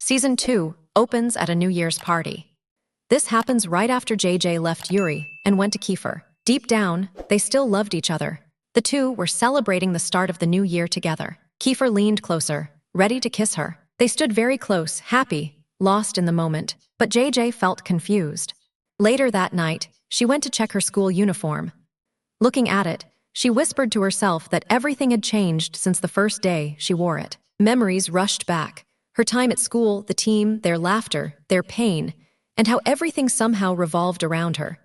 Season 2 opens at a New Year's party. This happens right after JJ left Yuri and went to Kiefer. Deep down, they still loved each other. The two were celebrating the start of the new year together. Kiefer leaned closer, ready to kiss her. They stood very close, happy, lost in the moment, but JJ felt confused. Later that night, she went to check her school uniform. Looking at it, she whispered to herself that everything had changed since the first day she wore it. Memories rushed back. Her time at school, the team, their laughter, their pain, and how everything somehow revolved around her.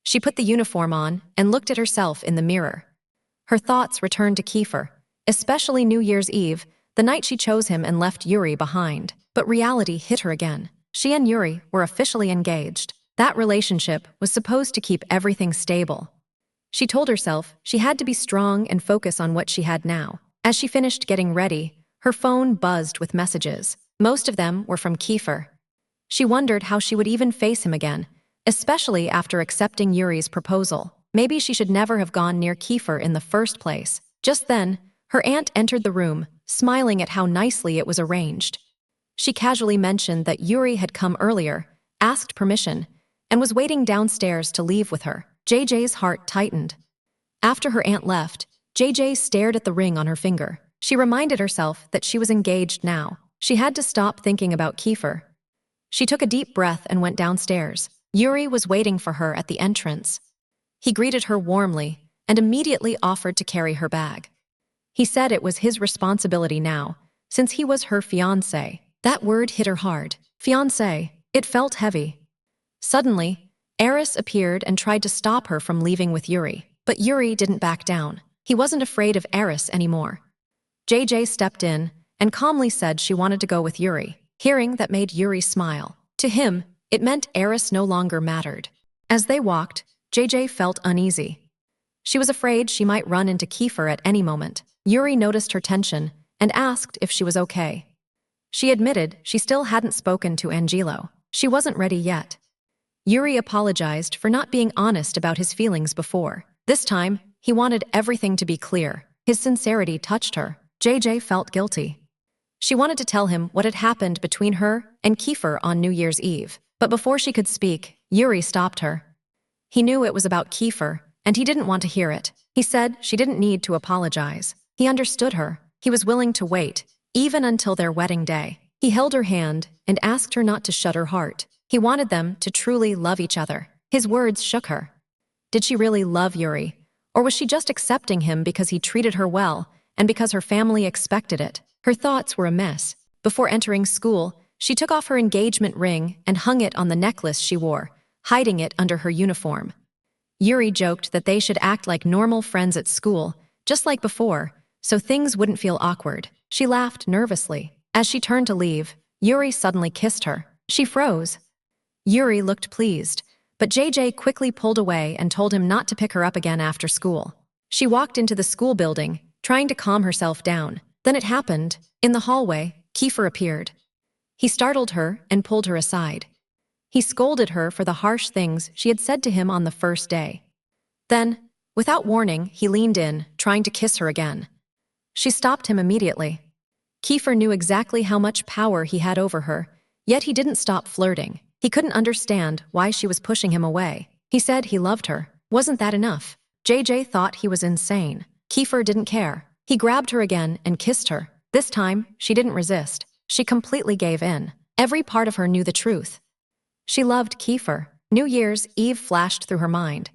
She put the uniform on and looked at herself in the mirror. Her thoughts returned to Kiefer, especially New Year's Eve, the night she chose him and left Yuri behind. But reality hit her again. She and Yuri were officially engaged. That relationship was supposed to keep everything stable. She told herself she had to be strong and focus on what she had now. As she finished getting ready, her phone buzzed with messages. Most of them were from Kiefer. She wondered how she would even face him again, especially after accepting Yuri's proposal. Maybe she should never have gone near Kiefer in the first place. Just then, her aunt entered the room, smiling at how nicely it was arranged. She casually mentioned that Yuri had come earlier, asked permission, and was waiting downstairs to leave with her. JJ's heart tightened. After her aunt left, JJ stared at the ring on her finger. She reminded herself that she was engaged now. She had to stop thinking about Kiefer. She took a deep breath and went downstairs. Yuri was waiting for her at the entrance. He greeted her warmly and immediately offered to carry her bag. He said it was his responsibility now, since he was her fiancé. That word hit her hard. Fiancé. It felt heavy. Suddenly, Eris appeared and tried to stop her from leaving with Yuri. But Yuri didn't back down. He wasn't afraid of Eris anymore. JJ stepped in and calmly said she wanted to go with Yuri. Hearing that made Yuri smile. To him, it meant Eris no longer mattered. As they walked, JJ felt uneasy. She was afraid she might run into Kiefer at any moment. Yuri noticed her tension and asked if she was okay. She admitted she still hadn't spoken to Angelo. She wasn't ready yet. Yuri apologized for not being honest about his feelings before. This time, he wanted everything to be clear. His sincerity touched her. JJ felt guilty. She wanted to tell him what had happened between her and Kiefer on New Year's Eve. But before she could speak, Yuri stopped her. He knew it was about Kiefer, and he didn't want to hear it. He said she didn't need to apologize. He understood her. He was willing to wait, even until their wedding day. He held her hand and asked her not to shut her heart. He wanted them to truly love each other. His words shook her. Did she really love Yuri? Or was she just accepting him because he treated her well and because her family expected it? Her thoughts were a mess. Before entering school, she took off her engagement ring and hung it on the necklace she wore, hiding it under her uniform. Yuri joked that they should act like normal friends at school, just like before, so things wouldn't feel awkward. She laughed nervously. As she turned to leave, Yuri suddenly kissed her. She froze. Yuri looked pleased, but JJ quickly pulled away and told him not to pick her up again after school. She walked into the school building, trying to calm herself down. Then it happened. In the hallway, Kiefer appeared. He startled her and pulled her aside. He scolded her for the harsh things she had said to him on the first day. Then, without warning, he leaned in, trying to kiss her again. She stopped him immediately. Kiefer knew exactly how much power he had over her, yet he didn't stop flirting. He couldn't understand why she was pushing him away. He said he loved her. Wasn't that enough? JJ thought he was insane. Kiefer didn't care. He grabbed her again and kissed her. This time, she didn't resist. She completely gave in. Every part of her knew the truth. She loved Kiefer. New Year's Eve flashed through her mind.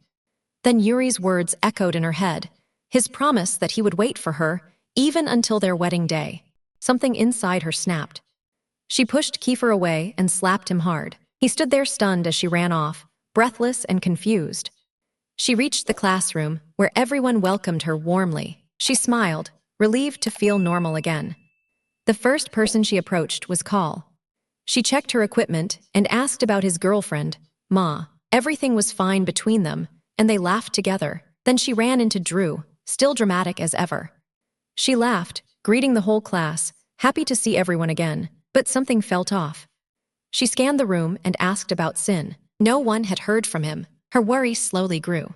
Then Yuri's words echoed in her head. His promise that he would wait for her, even until their wedding day. Something inside her snapped. She pushed Kiefer away and slapped him hard. He stood there stunned as she ran off, breathless and confused. She reached the classroom, where everyone welcomed her warmly. She smiled, relieved to feel normal again. The first person she approached was Call. She checked her equipment and asked about his girlfriend, Ma. Everything was fine between them, and they laughed together. Then she ran into Drew, still dramatic as ever. She laughed, greeting the whole class, happy to see everyone again, but something felt off. She scanned the room and asked about Sin. No one had heard from him. Her worry slowly grew.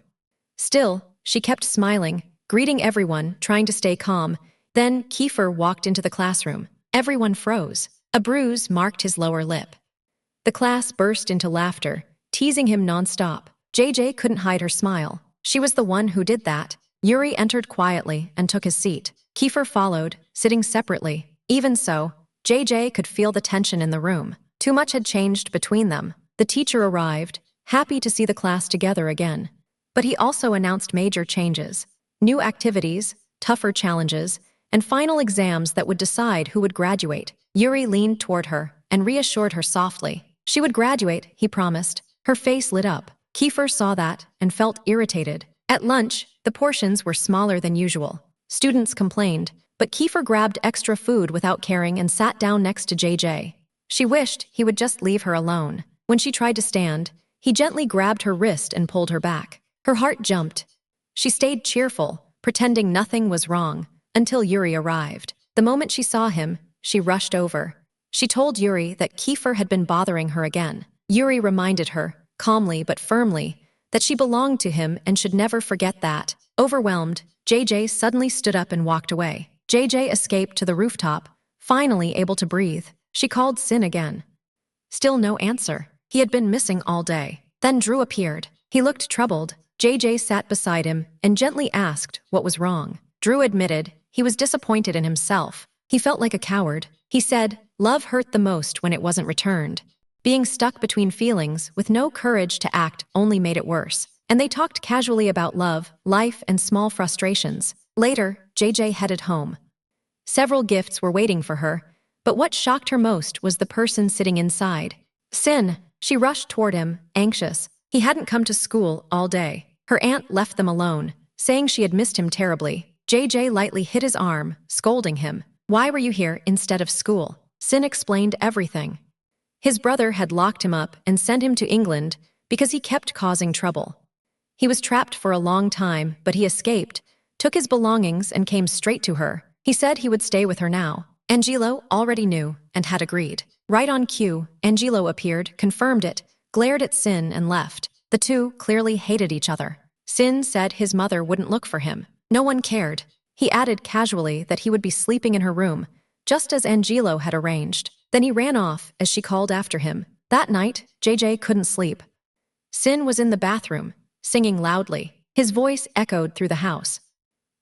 Still, she kept smiling, greeting everyone, trying to stay calm. Then Kiefer walked into the classroom. Everyone froze. A bruise marked his lower lip. The class burst into laughter, teasing him nonstop. JJ couldn't hide her smile. She was the one who did that. Yuri entered quietly and took his seat. Kiefer followed, sitting separately. Even so, JJ could feel the tension in the room. Too much had changed between them. The teacher arrived, happy to see the class together again. But he also announced major changes. New activities, tougher challenges, and final exams that would decide who would graduate. Yuri leaned toward her and reassured her softly. She would graduate, he promised. Her face lit up. Kiefer saw that and felt irritated. At lunch, the portions were smaller than usual. Students complained, but Kiefer grabbed extra food without caring and sat down next to JJ. She wished he would just leave her alone. When she tried to stand, he gently grabbed her wrist and pulled her back. Her heart jumped. She stayed cheerful, pretending nothing was wrong, until Yuri arrived. The moment she saw him, she rushed over. She told Yuri that Kiefer had been bothering her again. Yuri reminded her, calmly but firmly, that she belonged to him and should never forget that. Overwhelmed, JJ suddenly stood up and walked away. JJ escaped to the rooftop, finally able to breathe. She called Sin again. Still no answer. He had been missing all day. Then Drew appeared. He looked troubled. JJ sat beside him and gently asked what was wrong. Drew admitted he was disappointed in himself. He felt like a coward. He said, love hurt the most when it wasn't returned. Being stuck between feelings with no courage to act only made it worse. And they talked casually about love, life, and small frustrations. Later, JJ headed home. Several gifts were waiting for her, but what shocked her most was the person sitting inside. Sin. She rushed toward him, anxious. He hadn't come to school all day. Her aunt left them alone, saying she had missed him terribly. JJ lightly hit his arm, scolding him. Why were you here instead of school? Sin explained everything. His brother had locked him up and sent him to England because he kept causing trouble. He was trapped for a long time, but he escaped, took his belongings and came straight to her. He said he would stay with her now. Angelo already knew and had agreed. Right on cue, Angelo appeared, confirmed it, glared at Sin and left. The two clearly hated each other. Sin said his mother wouldn't look for him. No one cared. He added casually that he would be sleeping in her room, just as Angelo had arranged. Then he ran off as she called after him. That night, JJ couldn't sleep. Sin was in the bathroom, singing loudly. His voice echoed through the house.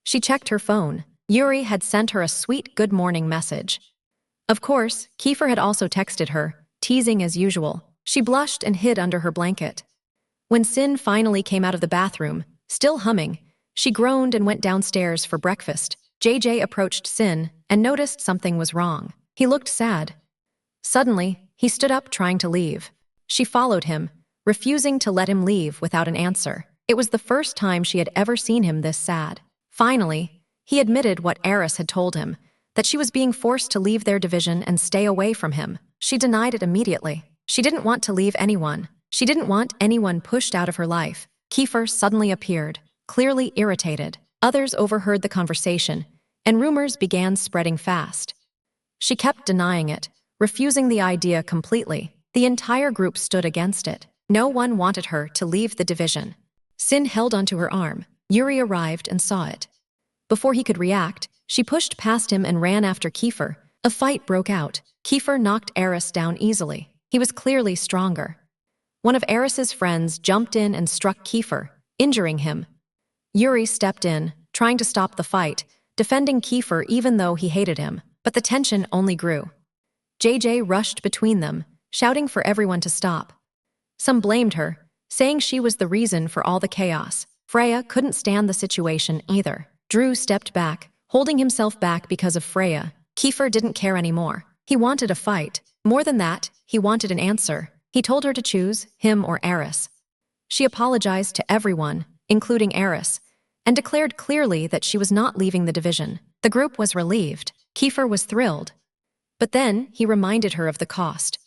She checked her phone. Yuri had sent her a sweet good morning message. Of course, Kiefer had also texted her, teasing as usual. She blushed and hid under her blanket. When Sin finally came out of the bathroom, still humming, she groaned and went downstairs for breakfast. JJ approached Sin and noticed something was wrong. He looked sad. Suddenly, he stood up trying to leave. She followed him, refusing to let him leave without an answer. It was the first time she had ever seen him this sad. Finally, he admitted what Eris had told him, that she was being forced to leave their division and stay away from him. She denied it immediately. She didn't want to leave anyone. She didn't want anyone pushed out of her life. Kiefer suddenly appeared, clearly irritated. Others overheard the conversation, and rumors began spreading fast. She kept denying it, refusing the idea completely. The entire group stood against it. No one wanted her to leave the division. Sin held onto her arm. Yuri arrived and saw it. Before he could react, she pushed past him and ran after Kiefer. A fight broke out. Kiefer knocked Eris down easily. He was clearly stronger. One of Eris's friends jumped in and struck Kiefer, injuring him. Yuri stepped in, trying to stop the fight, defending Kiefer even though he hated him. But the tension only grew. JJ rushed between them, shouting for everyone to stop. Some blamed her, saying she was the reason for all the chaos. Freya couldn't stand the situation either. Drew stepped back, holding himself back because of Freya. Kiefer didn't care anymore. He wanted a fight. More than that, he wanted an answer. He told her to choose, him or Eris. She apologized to everyone, including Eris, and declared clearly that she was not leaving the division. The group was relieved. Kiefer was thrilled. But then he reminded her of the cost.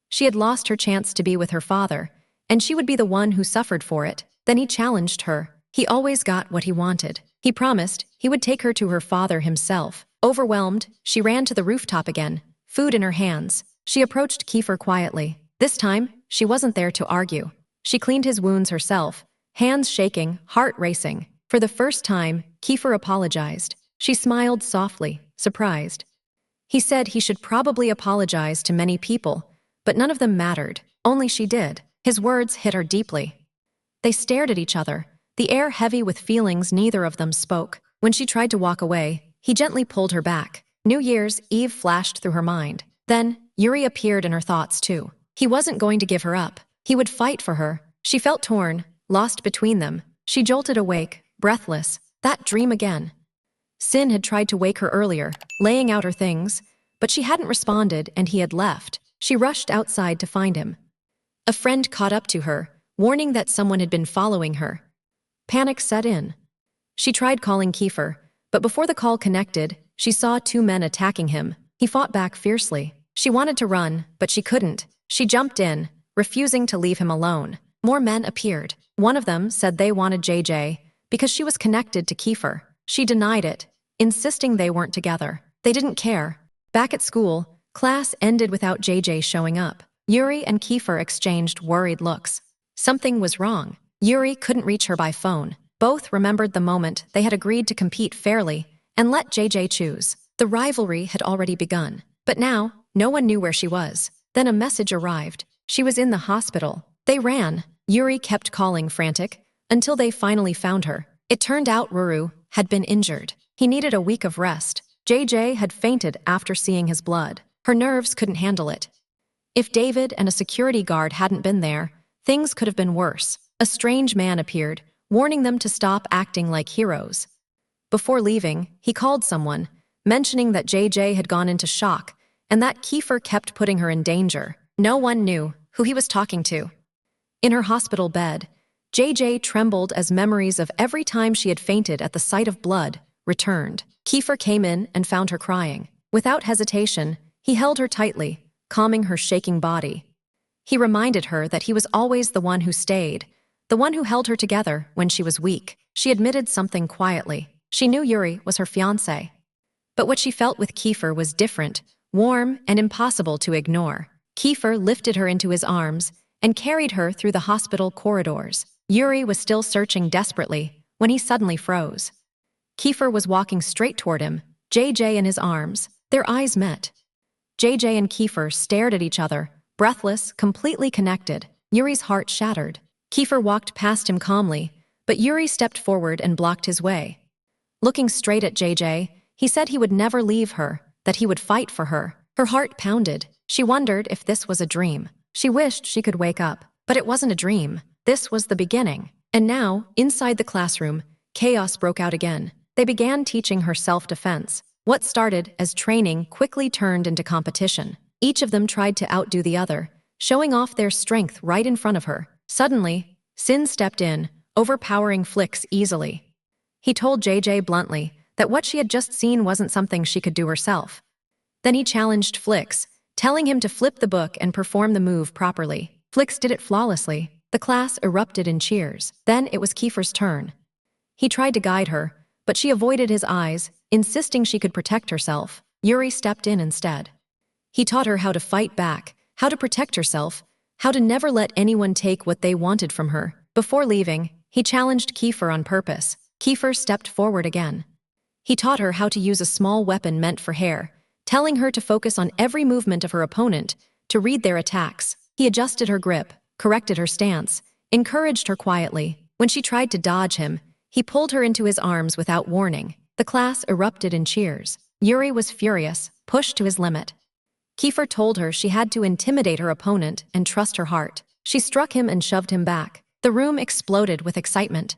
She had lost her chance to be with her father, and she would be the one who suffered for it. Then he challenged her. He always got what he wanted. He promised he would take her to her father himself. Overwhelmed, she ran to the rooftop again, food in her hands. She approached Kiefer quietly. This time, she wasn't there to argue. She cleaned his wounds herself, hands shaking, heart racing. For the first time, Kiefer apologized. She smiled softly, surprised. He said he should probably apologize to many people, but none of them mattered. Only she did. His words hit her deeply. They stared at each other, the air heavy with feelings neither of them spoke. When she tried to walk away, he gently pulled her back. New Year's Eve flashed through her mind. Then, Yuri appeared in her thoughts too. He wasn't going to give her up. He would fight for her. She felt torn, lost between them. She jolted awake, breathless. That dream again. Sin had tried to wake her earlier, laying out her things, but she hadn't responded and he had left. She rushed outside to find him. A friend caught up to her, warning that someone had been following her. Panic set in. She tried calling Kiefer, but before the call connected, she saw two men attacking him. He fought back fiercely. She wanted to run, but she couldn't. She jumped in, refusing to leave him alone. More men appeared. One of them said they wanted JJ because she was connected to Kiefer. She denied it, insisting they weren't together. They didn't care. Back at school, class ended without JJ showing up. Yuri and Kiefer exchanged worried looks. Something was wrong. Yuri couldn't reach her by phone. Both remembered the moment they had agreed to compete fairly and let JJ choose. The rivalry had already begun. But now, no one knew where she was. Then a message arrived. She was in the hospital. They ran. Yuri kept calling frantic, until they finally found her. It turned out Ruru had been injured. He needed a week of rest. JJ had fainted after seeing his blood. Her nerves couldn't handle it. If David and a security guard hadn't been there, things could have been worse. A strange man appeared, warning them to stop acting like heroes. Before leaving, he called someone, mentioning that JJ had gone into shock and that Kiefer kept putting her in danger. No one knew who he was talking to. In her hospital bed, JJ trembled as memories of every time she had fainted at the sight of blood returned. Kiefer came in and found her crying. Without hesitation, he held her tightly, calming her shaking body. He reminded her that he was always the one who stayed, the one who held her together when she was weak. She admitted something quietly. She knew Yuri was her fiancé. But what she felt with Kiefer was different, warm, and impossible to ignore. Kiefer lifted her into his arms and carried her through the hospital corridors. Yuri was still searching desperately when he suddenly froze. Kiefer was walking straight toward him, JJ in his arms. Their eyes met. JJ and Kiefer stared at each other, breathless, completely connected. Yuri's heart shattered. Kiefer walked past him calmly, but Yuri stepped forward and blocked his way. Looking straight at JJ, he said he would never leave her, that he would fight for her. Her heart pounded. She wondered if this was a dream. She wished she could wake up, but it wasn't a dream. This was the beginning. And now, inside the classroom, chaos broke out again. They began teaching her self-defense. What started as training quickly turned into competition. Each of them tried to outdo the other, showing off their strength right in front of her. Suddenly, Sin stepped in, overpowering Flix easily. He told JJ bluntly that what she had just seen wasn't something she could do herself. Then he challenged Flix, telling him to flip the book and perform the move properly. Flix did it flawlessly. The class erupted in cheers. Then it was Kiefer's turn. He tried to guide her, but she avoided his eyes, insisting she could protect herself. Yuri stepped in instead. He taught her how to fight back, how to protect herself, how to never let anyone take what they wanted from her. Before leaving, he challenged Kiefer on purpose. Kiefer stepped forward again. He taught her how to use a small weapon meant for hair, telling her to focus on every movement of her opponent, to read their attacks. He adjusted her grip, corrected her stance, encouraged her quietly. When she tried to dodge him, he pulled her into his arms without warning. The class erupted in cheers. Yuri was furious, pushed to his limit. Kiefer told her she had to intimidate her opponent and trust her heart. She struck him and shoved him back. The room exploded with excitement.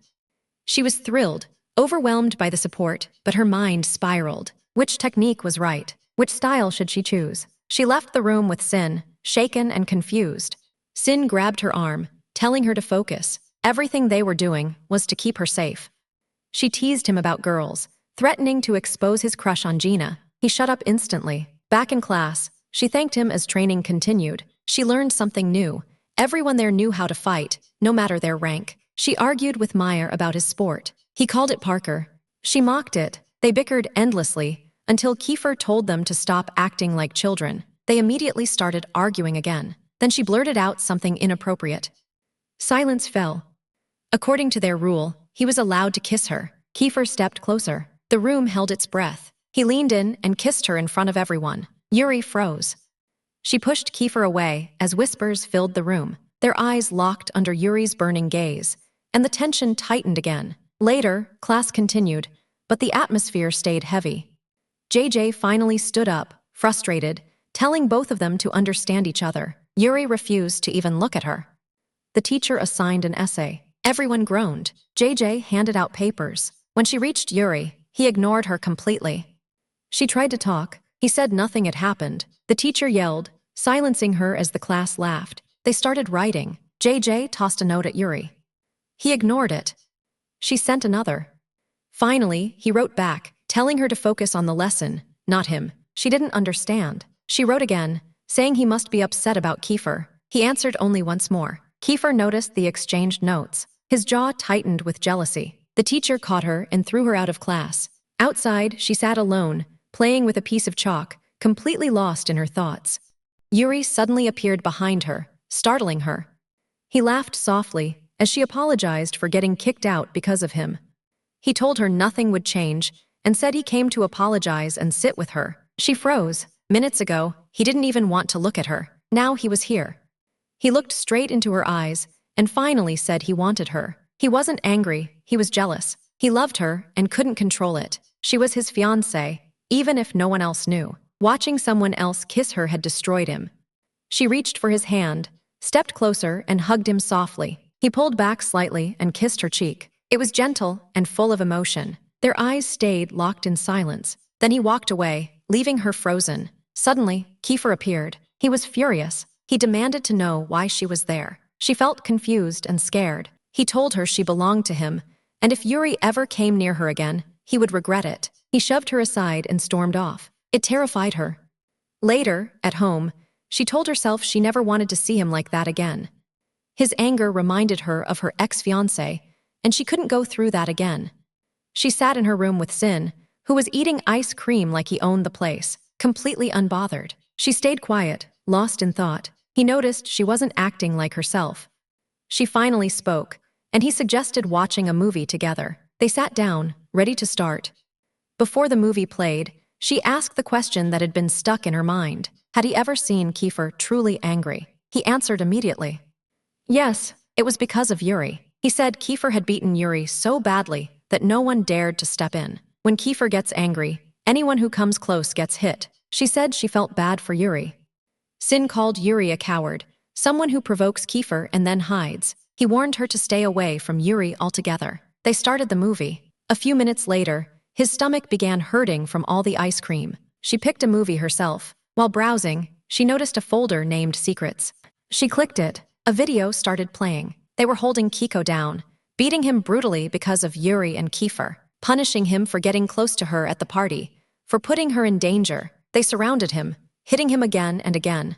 She was thrilled, overwhelmed by the support, but her mind spiraled. Which technique was right? Which style should she choose? She left the room with Sin, shaken and confused. Sin grabbed her arm, telling her to focus. Everything they were doing was to keep her safe. She teased him about girls, threatening to expose his crush on Gina. He shut up instantly. Back in class, she thanked him as training continued. She learned something new. Everyone there knew how to fight, no matter their rank. She argued with Meyer about his sport. He called it Parker. She mocked it. They bickered endlessly, until Kiefer told them to stop acting like children. They immediately started arguing again. Then she blurted out something inappropriate. Silence fell. According to their rule, he was allowed to kiss her. Kiefer stepped closer. The room held its breath. He leaned in and kissed her in front of everyone. Yuri froze. She pushed Kiefer away as whispers filled the room. Their eyes locked under Yuri's burning gaze, and the tension tightened again. Later, class continued, but the atmosphere stayed heavy. JJ finally stood up, frustrated, telling both of them to understand each other. Yuri refused to even look at her. The teacher assigned an essay. Everyone groaned. JJ handed out papers. When she reached Yuri, he ignored her completely. She tried to talk. He said nothing had happened. The teacher yelled, silencing her as the class laughed. They started writing. JJ tossed a note at Yuri. He ignored it. She sent another. Finally, he wrote back, telling her to focus on the lesson, not him. She didn't understand. She wrote again, saying he must be upset about Kiefer. He answered only once more. Kiefer noticed the exchanged notes. His jaw tightened with jealousy. The teacher caught her and threw her out of class. Outside, she sat alone, playing with a piece of chalk, completely lost in her thoughts. Yuri suddenly appeared behind her, startling her. He laughed softly as she apologized for getting kicked out because of him. He told her nothing would change and said he came to apologize and sit with her. She froze. Minutes ago, he didn't even want to look at her. Now he was here. He looked straight into her eyes and finally said he wanted her. He wasn't angry, he was jealous. He loved her and couldn't control it. She was his fiancée, even if no one else knew. Watching someone else kiss her had destroyed him. She reached for his hand, stepped closer and hugged him softly. He pulled back slightly and kissed her cheek. It was gentle and full of emotion. Their eyes stayed locked in silence. Then he walked away, leaving her frozen. Suddenly, Kiefer appeared. He was furious. He demanded to know why she was there. She felt confused and scared. He told her she belonged to him, and if Yuri ever came near her again, he would regret it. He shoved her aside and stormed off. It terrified her. Later, at home, she told herself she never wanted to see him like that again. His anger reminded her of her ex-fiancé, and she couldn't go through that again. She sat in her room with Sin, who was eating ice cream like he owned the place, completely unbothered. She stayed quiet, lost in thought. He noticed she wasn't acting like herself. She finally spoke, and he suggested watching a movie together. They sat down, ready to start. Before the movie played, she asked the question that had been stuck in her mind. Had he ever seen Kiefer truly angry? He answered immediately. Yes, it was because of Yuri. He said Kiefer had beaten Yuri so badly that no one dared to step in. When Kiefer gets angry, anyone who comes close gets hit. She said she felt bad for Yuri. Sin called Yuri a coward, someone who provokes Kiefer and then hides. He warned her to stay away from Yuri altogether. They started the movie. A few minutes later, his stomach began hurting from all the ice cream. She picked a movie herself. While browsing, she noticed a folder named Secrets. She clicked it. A video started playing. They were holding Kiko down, beating him brutally because of Yuri and Kiefer, punishing him for getting close to her at the party, for putting her in danger. They surrounded him, hitting him again and again.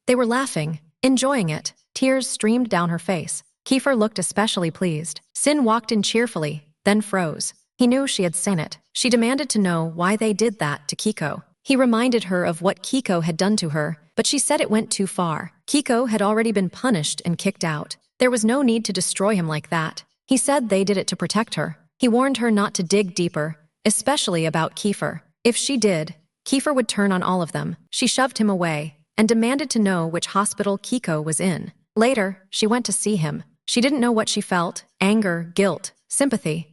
They were laughing, enjoying it. Tears streamed down her face. Kiefer looked especially pleased. Sin walked in cheerfully, then froze. He knew she had seen it. She demanded to know why they did that to Kiko. He reminded her of what Kiko had done to her, but she said it went too far. Kiko had already been punished and kicked out. There was no need to destroy him like that. He said they did it to protect her. He warned her not to dig deeper, especially about Kiefer. If she did, Kiefer would turn on all of them. She shoved him away and demanded to know which hospital Kiko was in. Later, she went to see him. She didn't know what she felt: anger, guilt, sympathy.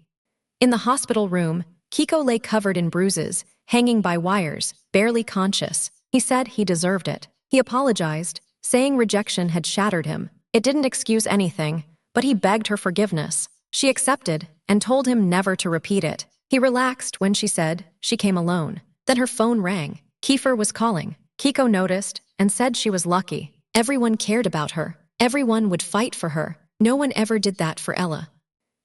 In the hospital room, Kiko lay covered in bruises, hanging by wires, barely conscious. He said he deserved it. He apologized, saying rejection had shattered him. It didn't excuse anything, but he begged her forgiveness. She accepted and told him never to repeat it. He relaxed when she said she came alone. Then her phone rang. Kiefer was calling. Kiko noticed and said she was lucky. Everyone cared about her. Everyone would fight for her. No one ever did that for Ella.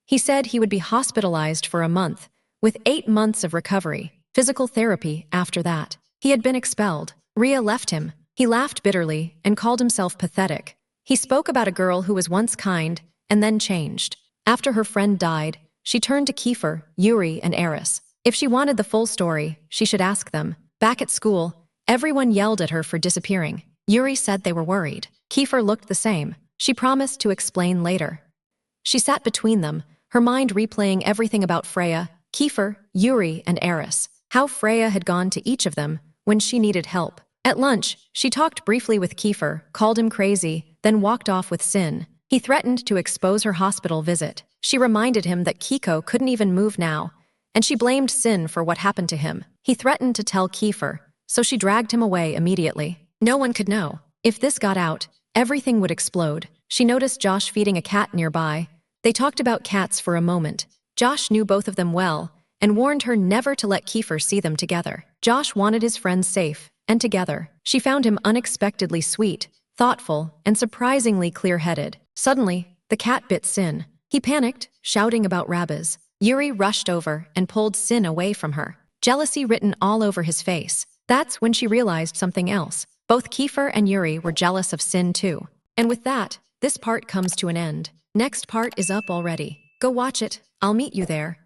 He said he would be hospitalized for a month, with 8 months of recovery, physical therapy after that. He had been expelled. Rhea left him. He laughed bitterly and called himself pathetic. He spoke about a girl who was once kind and then changed. After her friend died, she turned to Kiefer, Yuri, and Eris. If she wanted the full story, she should ask them. Back at school, everyone yelled at her for disappearing. Yuri said they were worried. Kiefer looked the same. She promised to explain later. She sat between them, her mind replaying everything about Freya, Kiefer, Yuri, and Eris. how Freya had gone to each of them when she needed help. At lunch, she talked briefly with Kiefer, called him crazy, then walked off with Sin. He threatened to expose her hospital visit. She reminded him that Kiko couldn't even move now, and she blamed Sin for what happened to him. He threatened to tell Kiefer, so she dragged him away immediately. No one could know. If this got out, everything would explode. She noticed Josh feeding a cat nearby. They talked about cats for a moment. Josh knew both of them well and warned her never to let Kiefer see them together. Josh wanted his friends safe and together. She found him unexpectedly sweet, thoughtful, and surprisingly clear-headed. Suddenly, the cat bit Sin. He panicked, shouting about rabbits. Yuri rushed over and pulled Sin away from her, jealousy written all over his face. That's when she realized something else. Both Kiefer and Yuri were jealous of Sin too. And with that, this part comes to an end. Next part is up already. Go watch it. I'll meet you there.